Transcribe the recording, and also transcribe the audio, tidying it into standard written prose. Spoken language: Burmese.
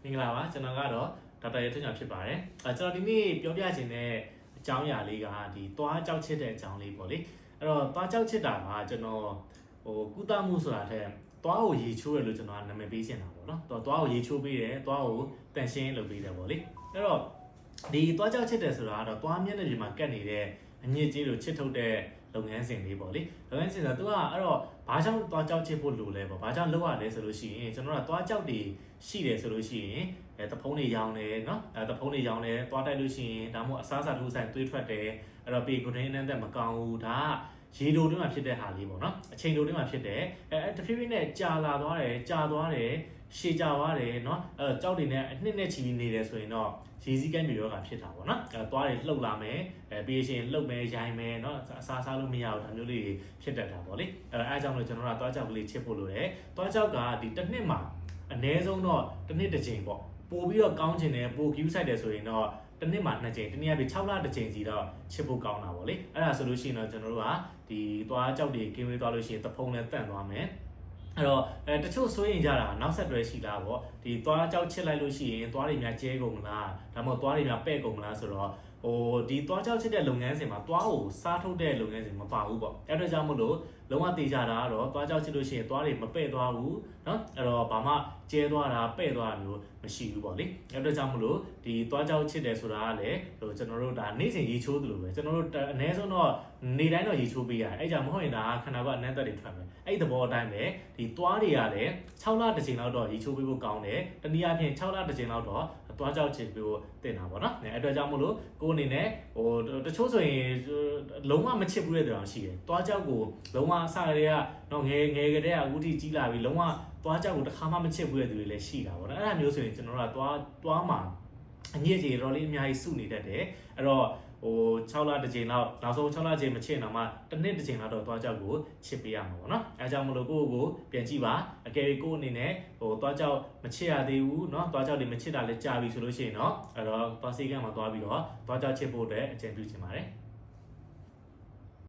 မင်္ဂလာပါကျွန်တော်ကတော့ဒေါက်တာရဲထွန်းညာဖြစ်ပါတယ်ကျွန်တော်ဒီနေ့ပြောပြချင်တဲ့အကြောင်းအရာလေးကဒီသွားကြောက်ချစ်တဲ့အကြောင်းလေးပေါ့လေအဲ့တော့သွားကြောက်ချစ်တာကကျွန်တော်ကုသမှုဆိုတာထက်သွားကိုရေချိုးရလို့ကျွန်တော်နာမည်ပေးချင်တာပေါ့နော်သွားကိုရေချိုးပေးတယ်သွားကိုတန်ရှင်းလုပ်ပေးတယ်ပေါ့လေအဲ့တော့ဒီသွားကြောက်ချစ်တယ်ဆိုတာကတော့သွားမျက်နှာပြင်မှာကတ်နေတဲ့အညစ်အကြေးကိုချစ်ထုတ်တဲ့လုပ်ငန်းစဉ်လေးပေါ့လေလုပ်ငန်းစဉ်ဆိုတော့ तू ကအဲ့တော့ဘာကြောင့်သွားကြောက်ချစ်ဖို့လိုလဲပေါ့ဘာကြောင့်လုပ်ရလဲဆိုလို့ရှိရင်ကျွန်တော်ကသွားကြောက်တွေရှိတယ်ဆိုလို့ရှိရင်တဖုံးတွေရောင်းတယ်เนาะတဖုံးတွေရောင်းတယ်သွားတိုက်လို့ရှိရင်ဒါမှမဟုတ်အစားအစာထုတ်ဆိုင်သွေးထွက်တယ်အဲ့တော့ပေကိုတင်းအနှံ့သက်မကောင်းဘူးဒါကရေတိုတွင်းမှာဖြစ်တဲ့ဟာလေးပေါ့နော်အချိန်တိုတွင်းမှာဖြစ်တယ်တဖြည်းဖြည်းနဲ့ကြာလာသွားတယ်ရှည်ကြသွားတယ်เนาะကြောက်တွေနဲ့အနှစ်နဲ့ချီပြီးနေတယ်ဆိုရင်တော့ရေစည်းကမ်းမျိုးရောဂါဖြစ်တာပေါ့နော်သွားတွေလှုပ်လာမယ်ပြီးရင်လှုပ်မယ်ရိုင်းမယ်เนาะအစားစားလို့မရဘူးဒါမျိုးလေးဖြစ်တတ်တာပေါ့လေအဲအကြောင်းလို့ကျွန်တော်ကသွားကြောက်ကလေးချစ်ဖို့လိုတယ်သွားကြောက်ကဒီတစ်နှစ်မှာအနည်းဆုံးတော့တစ်နှစ်တစ်ကြိမ်ပေါ့ပို့ပြီးတော့ကောင်းချင်တယ်ပို့ queue site တယ်ဆိုရင်တော့တစ်နှစ်မှာ2ကြိမ်တနည်းအားဖြင့်6လတစ်ကြိမ်စီတော့ချစ်ဖို့ကောင်းတာပေါ့လေအဲ့ဒါဆိုလို့ရှိရင်တော့ကျွန်တော်တို့ကဒီသွားကြောက်တွေကင်းဝေးသွားလို့ရှိရင်တဖုံနဲ့တန့်သွားမယ်အဲ့တော့တချို့စိုးရင်ကြတာနောက်ဆက်တွဲရှိတာပေါ့ဒီသွားကြောက်ချစ်လိုက်လို့ရှိရင်သွားတွေများကျဲကုန်မလားဒါမှမဟုတ်သွားတွေများပဲ့ကုန်မလားဆိုတော့ဒီသွားကြောက်ချစ်တဲ့လုပ်ငန်းစဉ်မှာသွားကိုစားထုတ်တဲ့လုပ်ငန်းစဉ်မပါဘူးပေါ့အဲ့ဒါကြောင့်မို့လို့လုံးဝတေချာတာကတော့သွားကြောက်ချစ်လို့ရှိရင်သွားတွေမပဲ့သွားဘူးเนาะအဲ့တော့ဘာမှကျဲသွားတာပဲ့သွားတာမျိုးမရှိဘူးပေါ့လေအဲ့ဒါကြောင့်မို့လို့ဒီသွားကြောက်ချစ်တယ်ဆိုတာကလည်းကျွန်တော်တို့ဒါနေ့စဉ်ရေချိုးသလိုပဲကျွန်တော်တို့အနည်းဆုံးတော့နေ့တိုင်းတော့ရေချိုးပေးရတယ်အဲ့ကြောင့်မဟုတ်ရင်ဒါခန္ဓာကအနှံ့သက်တွေထွက်မယ်အဲ့ဒီသဘောအတိုင်းပဲဒီသွားတွေကလည်း6လတစ်ချိန်လောက်တော့ရေချိုးပေးဖို့ကောင်းတယ်တနည်းအားဖြင့်6လတစ်ချိန်လောက်တော့သွားကြောက်ချစ်ပေးဖို့တင်တာပေါ့နော်အဲ့အတွက်ကြောင့်မို့လို့ကိုယ်အနေနဲ့တချို့ဆိုရင်လုံးဝမချစ်ဘူးတဲ့တောင်ရှိတယ်သွားကြောက်ကိုလုံးဝအစတွေကတော့ငယ်ကတည်းကအခုထိကြီးလာပြီးလုံးဝသွားကြောက်ကိုတစ်ခါမှမချစ်ဘူးတဲ့သူတွေလည်းရှိတာပေါ့နော်အဲ့ဒါမျိုးဆိုရင်ကျွန်တော်တို့ကသွားမှာအညစ်အကြေးတော်လေးအများကြီးစုနေတတ်တယ်အဲ့တော့6လတစ်ချိန်လောက်နောက်ဆုံး6လချိန်မချစ်တော့မှတစ်နှစ်တစ်ချိန်လောက်တော့သွားကြောက်ကိုချစ်ပေးရမှာပေါ့နော်အဲကြောင့်မလို့ကိုယ့်ကိုပြန်ကြည့်ပါအကယ်၍ကိုယ့်အနေနဲ့သွားကြောက်မချစ်ရသေးဘူးเนาะသွားကြောက်တွေမချစ်တာလည်းကြာပြီဆိုလို့ရှိရင်เนาะအဲ့တော့သွားစေးကမ်းမှာသွားပြီးတော့သွားကြောက်ချစ်ဖို့အတွက်အကြံပြုချင်ပါတယ်